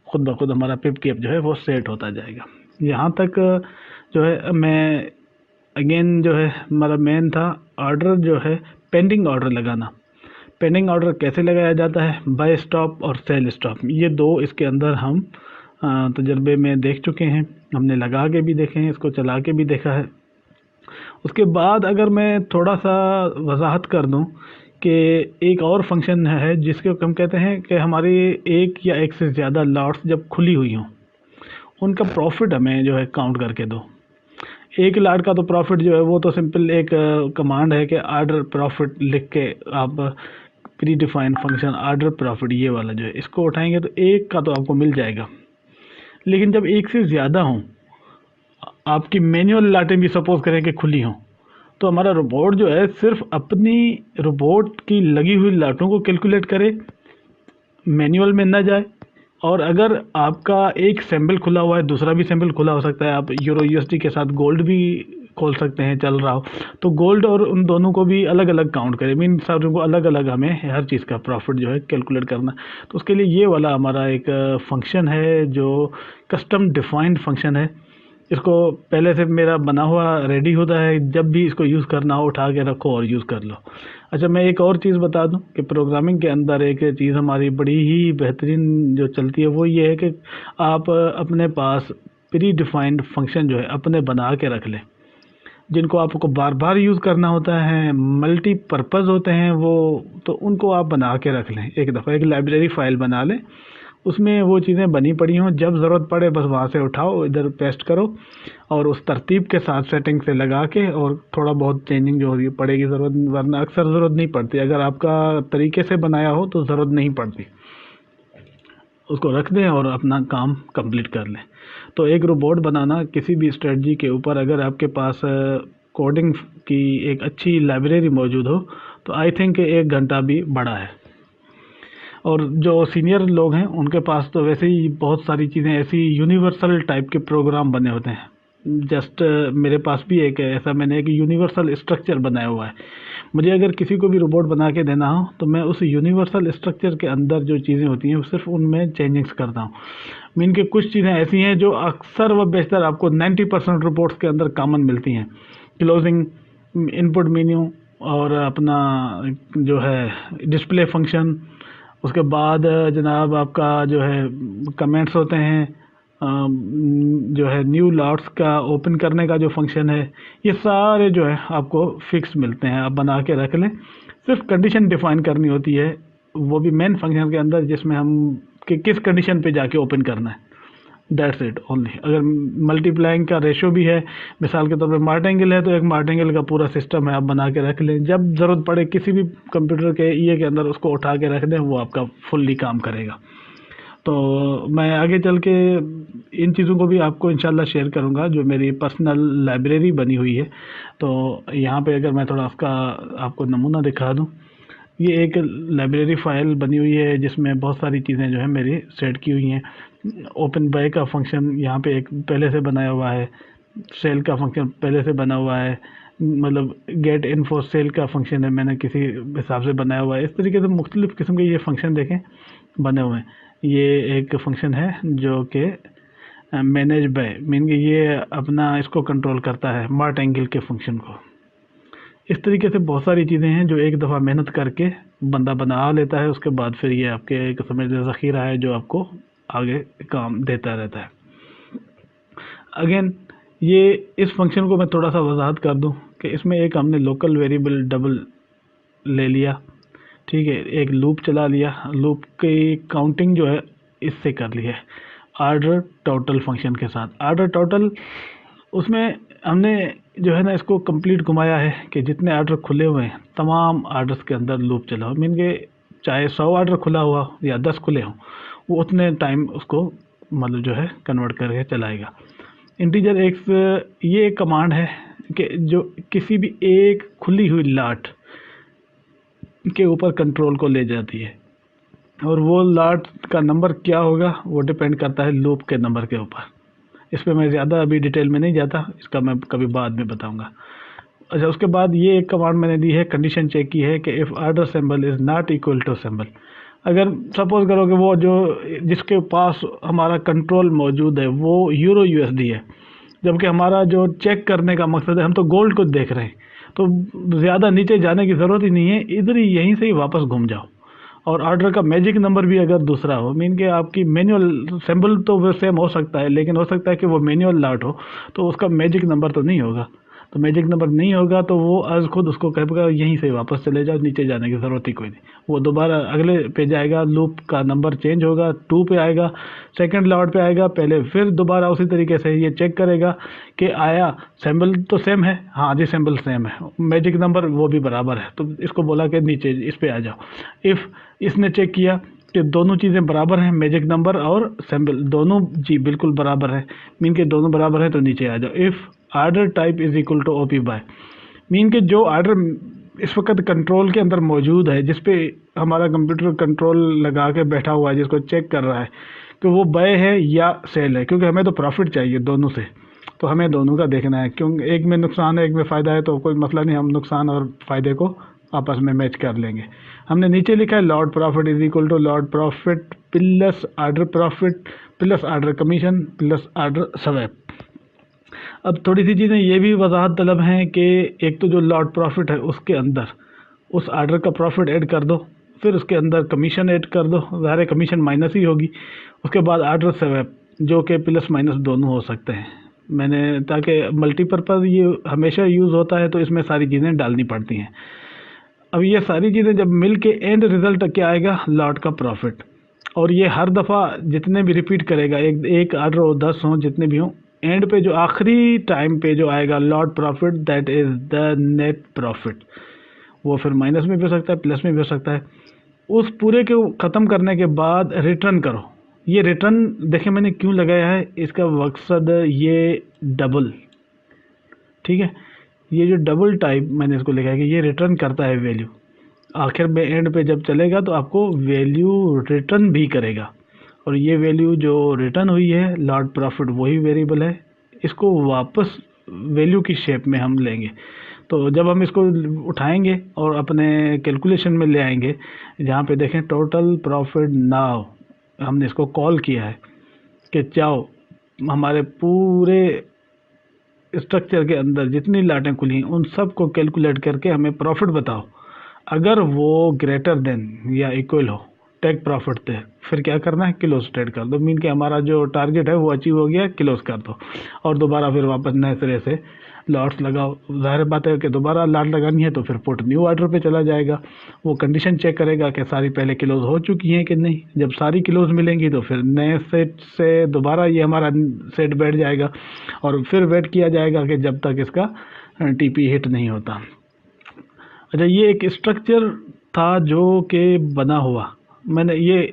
खुद ब खुद हमारा पिप गैप जो है वो सेट होता जाएगा। यहाँ तक जो है मैं अगेन जो है हमारा मेन था ऑर्डर जो है पेंडिंग ऑर्डर लगाना। पेंडिंग ऑर्डर कैसे लगाया जाता है, बाय स्टॉप और सेल स्टॉप, ये दो इसके अंदर हम तजर्बे में देख चुके हैं, हमने लगा के भी देखे हैं, इसको चला के भी देखा है। उसके बाद अगर मैं थोड़ा सा वजाहत कर दूं कि एक और फंक्शन है जिसके हम कहते हैं कि हमारी एक या एक से ज़्यादा लॉट्स जब खुली हुई हों उनका प्रॉफिट हमें जो है काउंट करके दो। एक लाट का तो प्रॉफिट जो है वो तो सिंपल एक कमांड है कि ऑर्डर प्रॉफिट लिख के आप pre defined function order profit ये वाला जो है इसको उठाएंगे तो एक का तो आपको मिल जाएगा। लेकिन जब एक से ज़्यादा हों, आपकी मैनुअल लाटें भी सपोज करें कि खुली हों, तो हमारा रोबोट जो है सिर्फ अपनी रोबोट की लगी हुई लाटों को कैलकुलेट करे, मैनुअल में ना जाए। और अगर आपका एक सैम्पल खुला हुआ है, दूसरा भी सैम्पल खुला हो सकता है, आप यूरो यूएसडी के साथ गोल्ड भी खोल सकते हैं चल रहा हो, तो गोल्ड और उन दोनों को भी अलग अलग काउंट करें, मीन सारों को अलग अलग हमें हर चीज़ का प्रॉफिट जो है कैलकुलेट करना। तो उसके लिए ये वाला हमारा एक फंक्शन है जो कस्टम डिफाइंड फंक्शन है। इसको पहले से मेरा बना हुआ रेडी होता है, जब भी इसको यूज़ करना हो उठा के रखो और यूज़ कर लो। अच्छा, मैं एक और चीज़ बता दूं कि प्रोग्रामिंग के अंदर एक चीज़ हमारी बड़ी ही बेहतरीन जो चलती है वो ये है कि आप अपने पास प्री डिफाइंड फंक्शन जो है अपने बना के रख लें, जिनको आपको बार बार यूज़ करना होता है, मल्टीपर्पज़ होते हैं वो, तो उनको आप बना के रख लें। एक दफ़ा एक लाइब्रेरी फ़ाइल बना लें, उसमें वो चीज़ें बनी पड़ी हों, जब ज़रूरत पड़े बस वहाँ से उठाओ, इधर पेस्ट करो और उस तरतीब के साथ सेटिंग से लगा के, और थोड़ा बहुत चेंजिंग जो होगी पड़ेगी ज़रूरत, वरना अक्सर ज़रूरत नहीं पड़ती। अगर आपका तरीके से बनाया हो तो ज़रूरत नहीं पड़ती, उसको रख दें और अपना काम कंप्लीट कर लें। तो एक रोबोट बनाना किसी भी स्ट्रेटजी के ऊपर अगर आपके पास कोडिंग की एक अच्छी लाइब्रेरी मौजूद हो तो आई थिंक 1 घंटा भी बड़ा है। और जो सीनियर लोग हैं उनके पास तो वैसे ही बहुत सारी चीज़ें ऐसी यूनिवर्सल टाइप के प्रोग्राम बने होते हैं। जस्ट मेरे पास भी एक ऐसा मैंने एक यूनिवर्सल स्ट्रक्चर बनाया हुआ है। मुझे अगर किसी को भी रोबोट बना के देना हो तो मैं उस यूनिवर्सल स्ट्रक्चर के अंदर जो चीज़ें होती हैं सिर्फ उनमें चेंजिंग्स करता हूँ। मीन के कुछ चीज़ें ऐसी हैं जो अक्सर व बेशतर आपको 90% रोबोट्स के अंदर कॉमन मिलती हैं। क्लोजिंग, इनपुट मेन्यू, और अपना जो है डिस्प्ले फंक्शन, उसके बाद जनाब आपका जो है कमेंट्स होते हैं, जो है न्यू लॉट्स का ओपन करने का जो फंक्शन है, ये सारे जो है आपको फिक्स मिलते हैं, आप बना के रख लें। सिर्फ कंडीशन डिफाइन करनी होती है, वो भी मेन फंक्शन के अंदर, जिसमें हम कि किस कंडीशन पे जाके ओपन करना है। That's it only. अगर मल्टीप्लाइंग का रेशो भी है, मिसाल के तौर पे मार्टेंगल है, तो एक मार्टेंगल का पूरा सिस्टम है, आप बना के रख लें, जब ज़रूरत पड़े किसी भी कंप्यूटर के के अंदर उसको उठा के रख दें, वो आपका फुल्ली काम करेगा। तो मैं आगे चल के इन चीज़ों को भी आपको इंशाल्लाह शेयर करूंगा, जो मेरी पर्सनल लाइब्रेरी बनी हुई है। तो यहाँ पे अगर मैं थोड़ा उसका आपको नमूना दिखा दूँ, ये एक लाइब्रेरी फ़ाइल बनी हुई है जिसमें बहुत सारी चीज़ें जो है मेरी सेट की हुई हैं। ओपन बाय का फंक्शन यहाँ पे एक पहले से बनाया हुआ है, सेल का फंक्शन पहले से बना हुआ है, मतलब गेट इन्फो सेल का फंक्शन है, मैंने किसी हिसाब से बनाया हुआ है। इस तरीके से मुख्तलिफ किस्म के ये फंक्शन देखें बने हुए हैं। ये एक फंक्शन है जो कि मैनेज बाय मीन कि ये अपना इसको कंट्रोल करता है, मार्टेंगल के फंक्शन को। इस तरीके से बहुत सारी चीज़ें हैं जो एक दफ़ा मेहनत करके बंदा बना लेता है, उसके बाद फिर ये आपके एक समझ ज़ख़ीरा है जो आपको आगे काम देता रहता है। अगेन ये इस फंक्शन को मैं थोड़ा सा वजाहत कर दूं कि इसमें एक हमने लोकल वेरिएबल डबल ले लिया, ठीक है, एक लूप चला लिया, लूप की काउंटिंग जो है इससे कर ली है आर्डर टोटल फंक्शन के साथ। आर्डर टोटल उसमें हमने जो है ना इसको कंप्लीट घुमाया है कि जितने आर्डर खुले हुए हैं तमाम आर्डर्स के अंदर लूप चला हो, मीन के चाहे 100 आर्डर खुला हुआ या 10 खुले हों, वो उतने टाइम उसको मतलब जो है कन्वर्ट करके चलाएगा। इंटीजर एक्स ये एक कमांड है कि जो किसी भी एक खुली हुई लाट के ऊपर कंट्रोल को ले जाती है, और वो लाट का नंबर क्या होगा वो डिपेंड करता है लूप के नंबर के ऊपर। इस पर मैं ज़्यादा अभी डिटेल में नहीं जाता, इसका मैं कभी बाद में बताऊंगा। अच्छा, उसके बाद ये एक कमांड मैंने दी है, कंडीशन चेक की है कि if order symbol is not equal to symbol. अगर सपोज करो कि वो जो जिसके पास हमारा कंट्रोल मौजूद है वो यूरो यूएसडी है, जबकि हमारा जो चेक करने का मकसद है हम तो गोल्ड को देख रहे हैं, तो ज़्यादा नीचे जाने की ज़रूरत ही नहीं है, इधर ही यहीं से ही वापस घूम जाओ। और ऑर्डर का मैजिक नंबर भी अगर दूसरा हो, मीन के आपकी मैनुअल सिंबल तो वो सेम हो सकता है, लेकिन हो सकता है कि वो मैनुअल लाट हो, तो उसका मैजिक नंबर तो नहीं होगा। तो मैजिक नंबर नहीं होगा तो वो आज खुद उसको कहेगा यहीं से वापस चले जाओ, नीचे जाने की ज़रूरत ही कोई नहीं। वो दोबारा अगले पे जाएगा, लूप का नंबर चेंज होगा, 2 पे आएगा, सेकंड लॉट पे आएगा, पहले फिर दोबारा उसी तरीके से ये चेक करेगा कि आया सिंबल तो सेम है, हाँ जी सिंबल सेम है, मैजिक नंबर वो भी बराबर है, तो इसको बोला कि नीचे इस पे आ जाओ। इफ़ इसने चेक किया कि दोनों चीज़ें बराबर हैं, मैजिक नंबर और सिंबल दोनों जी बिल्कुल बराबर है, मीन के दोनों बराबर हैं, तो नीचे आ जाओ। If order type is equal to OP buy, mean के जो आर्डर इस वक्त कंट्रोल के अंदर मौजूद है, जिस पे हमारा कंप्यूटर कंट्रोल लगा के बैठा हुआ है, जिसको चेक कर रहा है कि वो बाय है या सेल है, क्योंकि हमें तो प्रॉफिट चाहिए दोनों से, तो हमें दोनों का देखना है, क्योंकि एक में नुकसान है एक में फ़ायदा है, तो कोई मसला नहीं, हम नुकसान और फ़ायदे को आपस में मैच कर लेंगे। हमने नीचे लिखा है lot profit is equal to lot profit plus order profit plus order commission plus order swap. अब थोड़ी सी चीज़ें ये भी वजाहत तलब हैं कि एक तो जो लॉट प्रॉफिट है उसके अंदर उस आर्डर का प्रॉफिट ऐड कर दो, फिर उसके अंदर कमीशन ऐड कर दो, ज़ाहिर कमीशन माइनस ही होगी, उसके बाद आर्डर स्वैप जो कि प्लस माइनस दोनों हो सकते हैं। मैंने ताकि मल्टीपर्पज़ ये हमेशा यूज़ होता है तो इसमें सारी चीज़ें डालनी पड़ती हैं। अब ये सारी चीज़ें जब मिल के एंड रिज़ल्ट क्या आएगा, लॉट का प्रॉफिट, और ये हर दफ़ा जितने भी रिपीट करेगा, एक आर्डर हो 10 हों जितने भी हों, एंड पे जो आखिरी टाइम पे जो आएगा lot profit that is the net profit, वो फिर माइनस में भी हो सकता है प्लस में भी हो सकता है। उस पूरे को ख़त्म करने के बाद रिटर्न करो। ये रिटर्न देखें मैंने क्यों लगाया है, इसका मकसद ये डबल, ठीक है, ये जो डबल टाइप मैंने इसको लिखा है कि ये रिटर्न करता है वैल्यू, आखिर में एंड पे जब चलेगा तो आपको वैल्यू रिटर्न भी करेगा, और ये वैल्यू जो रिटर्न हुई है लॉट प्रॉफिट वही वेरिएबल है, इसको वापस वैल्यू की शेप में हम लेंगे। तो जब हम इसको उठाएंगे और अपने कैलकुलेशन में ले आएंगे, जहाँ पे देखें टोटल प्रॉफिट नाउ, हमने इसको कॉल किया है कि चाहो हमारे पूरे स्ट्रक्चर के अंदर जितनी लाटें खुली हैं उन सब को कैलकुलेट करके हमें प्रॉफिट बताओ, अगर वो ग्रेटर देन या इक्वल हो टेक प्रॉफिट थे, फिर क्या करना है, क्लोज ट्रेड कर दो, मीन कि हमारा जो टारगेट है वो अचीव हो गया, क्लोज कर दो, और दोबारा फिर वापस नए सिरे से लॉट्स लगाओ, ज़ाहिर बात है कि दोबारा लॉट लगानी है तो फिर पुट न्यू ऑर्डर पे चला जाएगा, वो कंडीशन चेक करेगा कि सारी पहले क्लोज हो चुकी हैं कि नहीं। जब सारी क्लोज मिलेंगी तो फिर नए सेट से दोबारा ये हमारा सेट बैठ जाएगा और फिर वेट किया जाएगा कि जब तक इसका टीपी हिट नहीं होता। अच्छा, ये एक स्ट्रक्चर था जो कि बना हुआ, मैंने ये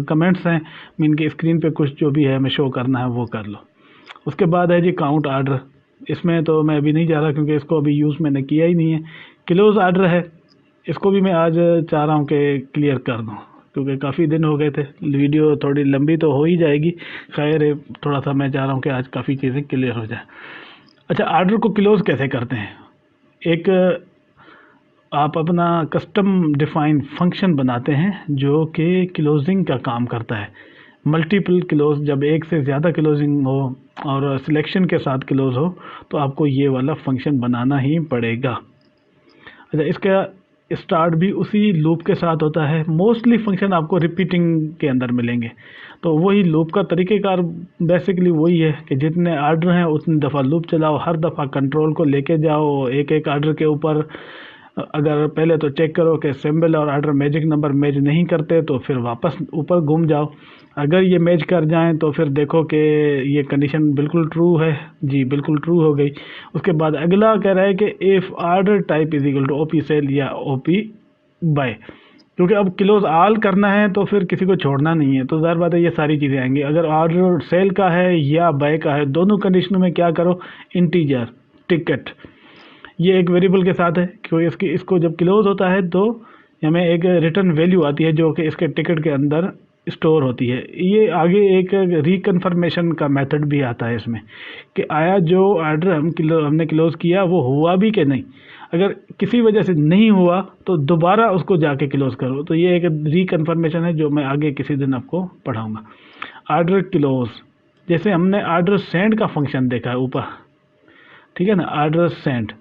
कमेंट्स हैं, मैं इनके स्क्रीन पे कुछ जो भी है हमें शो करना है वो कर लो। उसके बाद है जी काउंट आर्डर, इसमें तो मैं अभी नहीं जा रहा क्योंकि इसको अभी यूज़ मैंने किया ही नहीं है। क्लोज आर्डर है, इसको भी मैं आज चाह रहा हूँ कि क्लियर कर दूँ क्योंकि काफ़ी दिन हो गए थे, वीडियो थोड़ी लंबी तो हो ही जाएगी, खैर थोड़ा सा मैं चाह रहा हूँ कि आज काफ़ी चीज़ें क्लियर हो जाए। अच्छा, आर्डर को क्लोज़ कैसे करते हैं? एक आप अपना कस्टम डिफाइन फंक्शन बनाते हैं जो कि क्लोजिंग का काम करता है। मल्टीपल क्लोज, जब एक से ज़्यादा क्लोजिंग हो और सिलेक्शन के साथ क्लोज हो तो आपको ये वाला फंक्शन बनाना ही पड़ेगा। अच्छा, इसका स्टार्ट भी उसी लूप के साथ होता है। मोस्टली फंक्शन आपको रिपीटिंग के अंदर मिलेंगे, तो वही लूप का तरीक़ेकार बेसिकली वही है कि जितने आर्डर हैं उतनी दफ़ा लूप चलाओ, हर दफ़ा कंट्रोल को लेके जाओ एक एक आर्डर के ऊपर। अगर पहले तो चेक करो कि सिंबल और आर्डर मैजिक नंबर मैच नहीं करते तो फिर वापस ऊपर घूम जाओ, अगर ये मैच कर जाएं तो फिर देखो कि ये कंडीशन बिल्कुल ट्रू है, जी बिल्कुल ट्रू हो गई। उसके बाद अगला कह रहा है कि if order type is equal to OP sell या ओपी बाय, क्योंकि अब क्लोज ऑल करना है तो फिर किसी को छोड़ना नहीं है, तो ज़ाहिर बात है ये सारी चीज़ें आएंगी। अगर ऑर्डर सेल का है या बाय का है, दोनों कंडीशनों में क्या करो, इंटीजर टिकट, ये एक वेरिएबल के साथ है क्योंकि इसको जब क्लोज होता है तो हमें एक रिटर्न वैल्यू आती है जो कि इसके टिकट के अंदर स्टोर होती है। ये आगे एक रिकन्फर्मेशन का मेथड भी आता है इसमें कि आया जो ऑर्डर हमने क्लोज़ किया वो हुआ भी कि नहीं। अगर किसी वजह से नहीं हुआ तो दोबारा उसको जाके क्लोज़ करो, तो ये एक रिकन्फर्मेशन है जो मैं आगे किसी दिन आपको पढ़ाऊँगा। ऑर्डर क्लोज़, जैसे हमने ऑर्डर सेंड का फंक्शन देखा है ऊपर, ठीक है ना, ऑर्डर सेंड,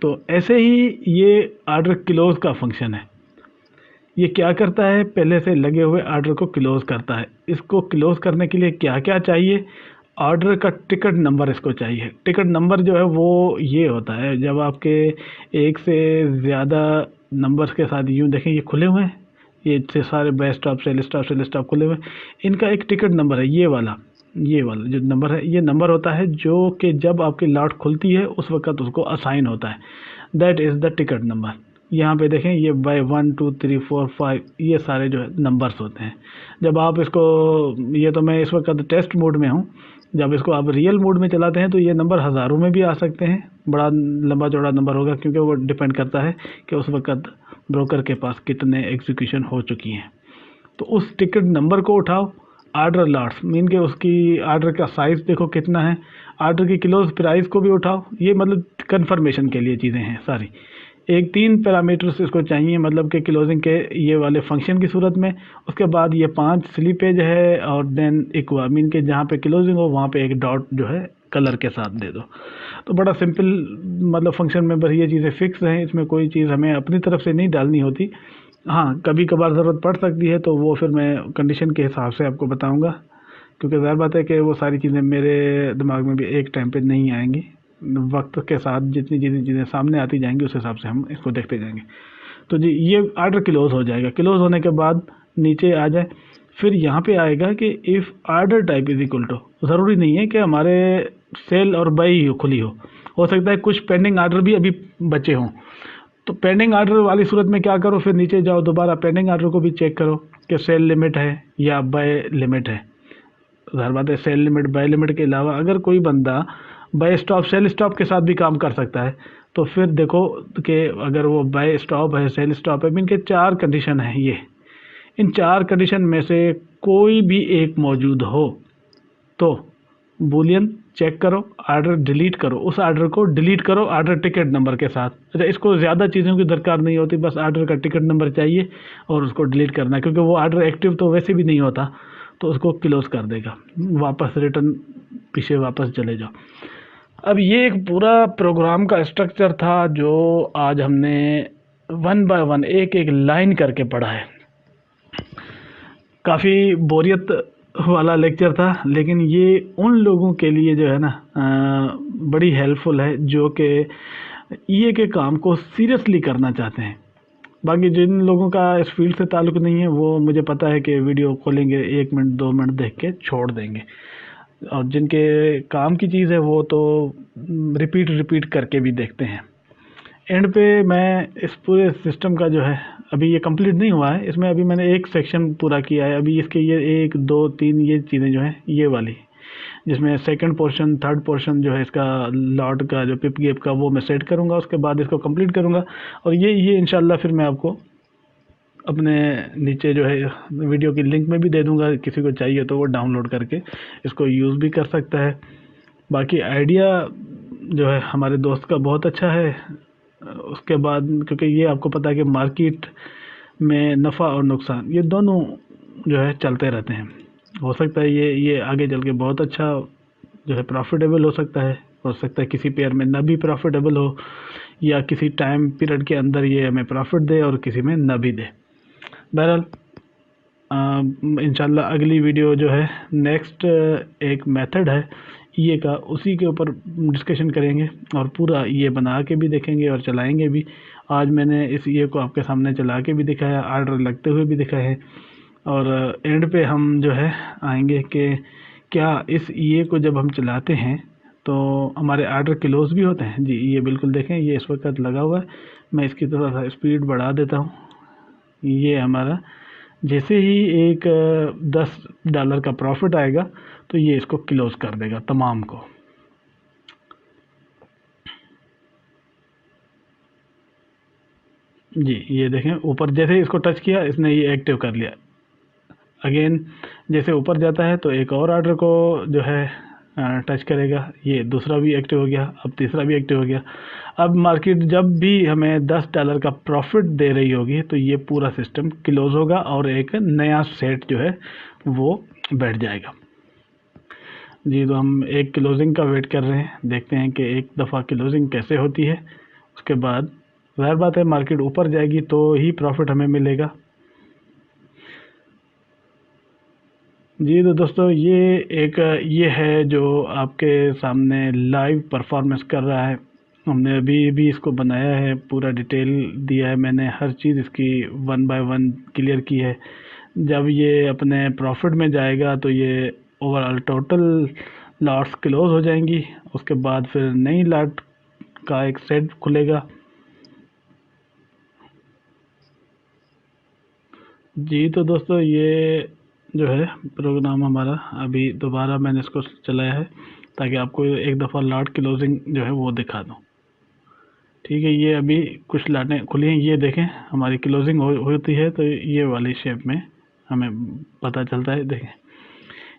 तो ऐसे ही ये ऑर्डर क्लोज़ का फंक्शन है। ये क्या करता है, पहले से लगे हुए ऑर्डर को क्लोज़ करता है। इसको क्लोज़ करने के लिए क्या क्या चाहिए, ऑर्डर का टिकट नंबर इसको चाहिए। टिकट नंबर जो है वो ये होता है जब आपके एक से ज़्यादा नंबर्स के साथ यूँ देखें ये खुले हुए हैं, ये सारे बेस्ट स्टॉप सेल स्टॉप खुले हुए हैं, इनका एक टिकट नंबर है, ये वाला जो नंबर है, ये नंबर होता है जो कि जब आपकी लॉट खुलती है उस वक्त उसको असाइन होता है, that is the ticket number. यहाँ पे देखें ये बाय 1 2 3 4 5 ये सारे जो है नंबर्स होते हैं। जब आप इसको, ये तो मैं इस वक्त टेस्ट मोड में हूँ, जब इसको आप रियल मोड में चलाते हैं तो ये नंबर हज़ारों में भी आ सकते हैं, बड़ा लंबा चौड़ा नंबर होगा क्योंकि वो डिपेंड करता है कि उस वक्त ब्रोकर के पास कितने एग्जीक्यूशन हो चुकी हैं। तो उस टिकट नंबर को उठाओ, ऑर्डर लॉट्स मीन के उसकी ऑर्डर का साइज़ देखो कितना है, ऑर्डर की क्लोज प्राइस को भी उठाओ, ये मतलब कन्फर्मेशन के लिए चीज़ें हैं सारी। एक 3 पैरामीटर्स इसको चाहिए, मतलब कि क्लोजिंग के ये वाले फंक्शन की सूरत में। उसके बाद ये 5 स्लीपेज है और देन इक्वा मीन के जहाँ पे क्लोजिंग हो वहाँ पे एक डॉट जो है कलर के साथ दे दो। तो बड़ा सिंपल मतलब फंक्शन में बस ये चीज़ें फिक्स हैं, इसमें कोई चीज़ हमें अपनी तरफ से नहीं डालनी होती। हाँ, कभी कभार ज़रूरत पड़ सकती है तो वो फिर मैं कंडीशन के हिसाब से आपको बताऊँगा, क्योंकि ज़ाहिर बात है कि वो सारी चीज़ें मेरे दिमाग में भी एक टाइम पे नहीं आएंगी, वक्त के साथ जितनी चीज़ें सामने आती जाएंगी उस हिसाब से हम इसको देखते जाएंगे। तो जी ये ऑर्डर क्लोज हो जाएगा, क्लोज होने के बाद नीचे आ जाए, फिर यहाँ पे आएगा कि if order type is equal to, ज़रूरी नहीं है कि हमारे सेल और बाई खुली हो सकता है कुछ पेंडिंग ऑर्डर भी अभी बचे हों। तो पेंडिंग ऑर्डर वाली सूरत में क्या करो, फिर नीचे जाओ, दोबारा पेंडिंग ऑर्डर को भी चेक करो कि सेल लिमिट है या बाय लिमिट है। ज़ाहिर बात है सेल लिमिट बाय लिमिट के अलावा अगर कोई बंदा बाय स्टॉप सेल स्टॉप के साथ भी काम कर सकता है, तो फिर देखो कि अगर वो बाय स्टॉप है सेल स्टॉप है, इनके 4 कंडीशन है, ये इन 4 कंडीशन में से कोई भी एक मौजूद हो तो बूलियन चेक करो, ऑर्डर डिलीट करो, उस ऑर्डर को डिलीट करो ऑर्डर टिकट नंबर के साथ। अच्छा, इसको ज़्यादा चीज़ों की दरकार नहीं होती, बस ऑर्डर का टिकट नंबर चाहिए और उसको डिलीट करना है, क्योंकि वो ऑर्डर एक्टिव तो वैसे भी नहीं होता, तो उसको क्लोज कर देगा, वापस रिटर्न पीछे वापस चले जाओ। अब ये एक पूरा प्रोग्राम का स्ट्रक्चर था जो आज हमने 1 बाय 1 एक एक लाइन करके पढ़ा है। काफ़ी बोरियत वाला लेक्चर था, लेकिन ये उन लोगों के लिए जो है ना बड़ी हेल्पफुल है जो कि ईए के काम को सीरियसली करना चाहते हैं। बाकी जिन लोगों का इस फील्ड से ताल्लुक़ नहीं है वो मुझे पता है कि वीडियो खोलेंगे 1 मिनट 2 मिनट देख के छोड़ देंगे, और जिनके काम की चीज़ है वो तो रिपीट करके भी देखते हैं। एंड पे मैं इस पूरे सिस्टम का जो है, अभी ये कंप्लीट नहीं हुआ है, इसमें अभी मैंने एक सेक्शन पूरा किया है। अभी इसके ये 1 2 3 ये चीज़ें जो हैं ये वाली, जिसमें सेकंड पोर्शन थर्ड पोर्शन जो है इसका लॉट का जो पिप गेप का वो मैं सेट करूँगा, उसके बाद इसको कंप्लीट करूँगा। और ये इंशाल्लाह फिर मैं आपको अपने नीचे जो है वीडियो की लिंक में भी दे दूँगा, किसी को चाहिए तो वो डाउनलोड करके इसको यूज़ भी कर सकता है। बाकी आइडिया जो है हमारे दोस्त का बहुत अच्छा है। उसके बाद क्योंकि ये आपको पता है कि मार्केट में नफ़ा और नुकसान ये दोनों जो है चलते रहते हैं। हो सकता है ये आगे चल के बहुत अच्छा जो है प्रॉफिटेबल हो सकता है किसी पेयर में ना भी प्रॉफिटेबल हो, या किसी टाइम पीरियड के अंदर ये हमें प्रॉफिट दे और किसी में ना भी दे। बहरहाल इंशाल्लाह अगली वीडियो जो है नेक्स्ट एक मेथड है ये का, उसी के ऊपर डिस्कशन करेंगे और पूरा ये बना के भी देखेंगे और चलाएंगे भी। आज मैंने इस ये को आपके सामने चला के भी दिखाया, आर्डर लगते हुए भी दिखाए हैं, और एंड पे हम जो है आएंगे कि क्या इस ये को जब हम चलाते हैं तो हमारे आर्डर क्लोज भी होते हैं। जी ये बिल्कुल देखें, ये इस वक्त लगा हुआ है। मैं इसकी थोड़ा सा स्पीड बढ़ा देता हूँ। ये हमारा जैसे ही एक $10 का प्रॉफिट आएगा तो ये इसको क्लोज कर देगा तमाम को। जी ये देखें, ऊपर जैसे ही इसको टच किया इसने ये एक्टिव कर लिया। अगेन जैसे ऊपर जाता है तो एक और आर्डर को जो है टच करेगा, ये दूसरा भी एक्टिव हो गया, अब तीसरा भी एक्टिव हो गया। अब मार्केट जब भी हमें $10 का प्रॉफिट दे रही होगी तो ये पूरा सिस्टम क्लोज होगा और एक नया सेट जो है वो बैठ जाएगा। जी तो हम एक क्लोजिंग का वेट कर रहे हैं, देखते हैं कि एक दफ़ा क्लोजिंग कैसे होती है। उसके बाद ज़ाहिर बात है मार्केट ऊपर जाएगी तो ही प्रॉफिट हमें मिलेगा। जी तो दोस्तों ये है जो आपके सामने लाइव परफॉर्मेंस कर रहा है। हमने अभी इसको बनाया है, पूरा डिटेल दिया है मैंने, हर चीज़ इसकी 1 बाय 1 क्लियर की है। जब ये अपने प्रॉफिट में जाएगा तो ये ओवरऑल टोटल लॉट्स क्लोज हो जाएंगी। उसके बाद फिर नई लॉट का एक सेट खुलेगा। जी तो दोस्तों ये जो है प्रोग्राम हमारा अभी दोबारा मैंने इसको चलाया है ताकि आपको एक दफ़ा लॉट क्लोजिंग जो है वो दिखा दूँ। ठीक है, ये अभी कुछ लॉटें खुली हैं, ये देखें हमारी क्लोजिंग होती है तो ये वाली शेप में हमें पता चलता है। देखें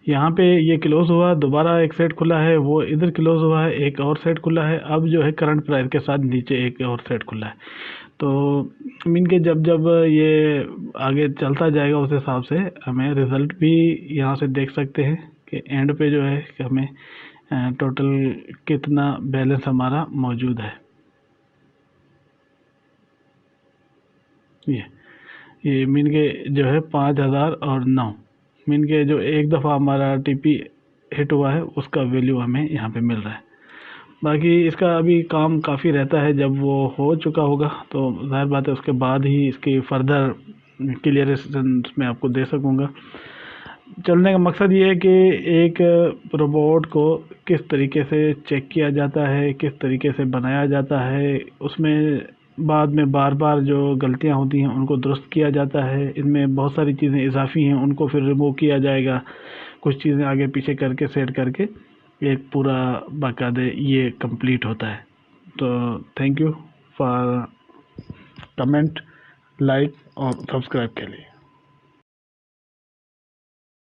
यहाँ पे ये क्लोज़ हुआ, दोबारा एक सेट खुला है, वो इधर क्लोज़ हुआ है, एक और सेट खुला है, अब जो है करंट प्राइस के साथ नीचे एक और सेट खुला है। तो मीन के जब ये आगे चलता जाएगा उस हिसाब से हमें रिज़ल्ट भी यहाँ से देख सकते हैं कि एंड पे जो है कि हमें टोटल कितना बैलेंस हमारा मौजूद है। ये मीन के जो है 5009 मीन के जो एक दफ़ा हमारा टीपी हिट हुआ है उसका वैल्यू हमें यहाँ पे मिल रहा है। बाकी इसका अभी काम काफ़ी रहता है, जब वो हो चुका होगा तो ज़ाहिर बात है उसके बाद ही इसकी फर्दर क्लियरेशन मैं आपको दे सकूँगा। चलने का मकसद ये है कि एक रोबोट को किस तरीके से चेक किया जाता है, किस तरीके से बनाया जाता है, उसमें बाद में बार बार जो गलतियां होती हैं उनको दुरुस्त किया जाता है। इनमें बहुत सारी चीज़ें इजाफी हैं, उनको फिर रिमूव किया जाएगा, कुछ चीज़ें आगे पीछे करके सेट करके एक पूरा बाकायदे ये कंप्लीट होता है। तो thank you for comment, like और सब्सक्राइब के लिए।